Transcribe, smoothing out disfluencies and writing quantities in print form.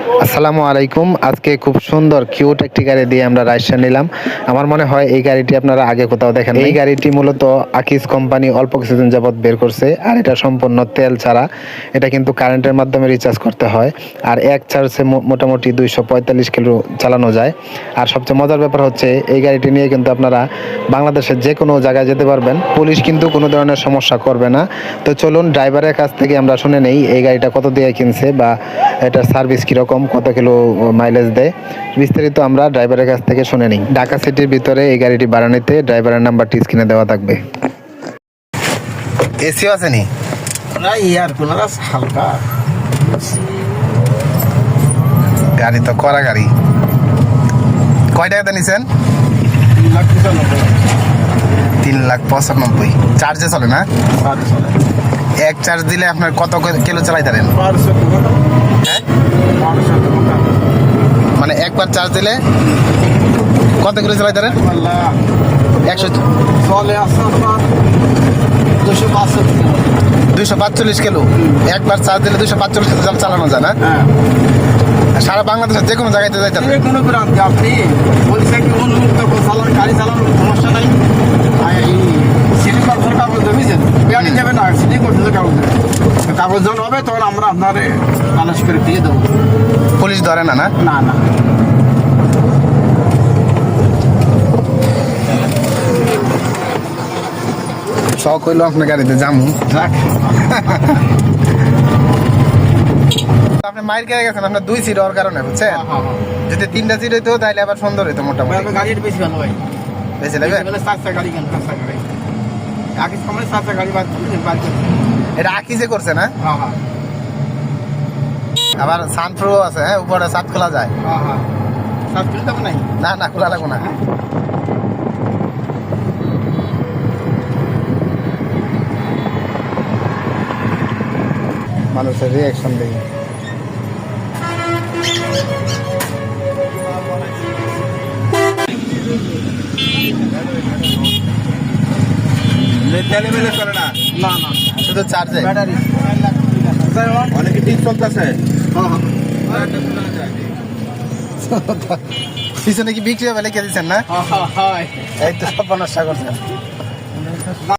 আসসালামু আলাইকুম। আজকে খুব সুন্দর কিউট একটি গাড়ি দিয়ে আমরা রাজশাহী নিলাম। আমার মনে হয় এই গাড়িটি আপনারা আগে কোথাও দেখেন। এই গাড়িটি মূলত আকিস কোম্পানি অল্প কিছুদিন যাবত বের করছে, আর এটা সম্পূর্ণ তেল ছাড়া। এটা কিন্তু কারেন্টের মাধ্যমে রিচার্জ করতে হয়, আর এক চার্জে মোটামুটি 245 কিলো চালানো যায়। আর সবচেয়ে মজার ব্যাপার হচ্ছে এই গাড়িটি নিয়ে কিন্তু আপনারা বাংলাদেশের যে কোনো জায়গায় যেতে পারবেন। পুলিশ কিন্তু কোনো ধরনের সমস্যা করবে না। তো চলুন ড্রাইভারের কাছ থেকে আমরা শুনে নেই এই গাড়িটা কত দিয়ে কিনছে বা এটার সার্ভিস কীরকম, কত কিলো মাইলেজ দেয়। বিস্তারিত আমরা ড্রাইভারের কাছ থেকে শুনে নিই। ঢাকা সিটির ভিতরে এই গাড়িটি ভাড়া নিতে ড্রাইভারের নাম্বারটি স্ক্রিনে দেওয়া থাকবে। এসিও আছে নি? ইয়ার কুলার আছে হালকা। গাড়ি তো করা গাড়ি। কয় টাকাতে নিছেন? 3,95,000। চার্জে চলে না? এক চার্জ দিলে আপনার কত কিলো চালাই পারেন? হ্যাঁ, মানে একবার চার্জ দিলে কত কিলো চালাই পারেন? 245 কিলো। একবার চার্জ দিলে 245 কিলো চালানো যায় না? সারা বাংলাদেশের যে কোনো জায়গায় যাইতে পারবেন। কোনো প্রান্তে আপনি বলছেন কি উন্মুক্ত গাড়ি চালানোর সমস্যা নাই। সিটি কর্পোরেশন কাগজ জমিয়েছেন, গাড়ি যাবে না, সিটি কর্পোরেশন কাগজ দেবে। কাগজ যখন হবে তখন আমরা আপনার মানুষ করে দিয়ে দেবো। পুলিশ ধরে না? না না না, শখ হইলো আপনার গাড়িতে জামু। আপনি মাইর খেয়ে গেছেন আপনার 2 সিট হওয়ার কারণে, বুঝছেন? যদি 3টা সিট হইতো তাহলে আবার সুন্দর হইতো মোটামুটি। গাড়ির বেশি ভালো হয়, বেশি লাগবে। 7টা গাড়ি কেন? 7টা গাড়ি আগে সময় 7টা গাড়ি বাদ করছে। এটা আকিজে করছে না? আবার সানপ্রো আছে, হ্যাঁ, উপরে ছাদ খোলা যায়। সাত খুলে যাবো নাই? না না, খোলা লাগবো না। মানুষের রিয়াকশন দেখি। তেলে মেলে চলে না? না না, শুধু চার্জে। ব্যাটারি অনেকে ঠিক চলতেছে। পিছনে কি বিক্রি হবে লিখে দিচ্ছেন না? হয় এই তো সব নষ্ট করছেন।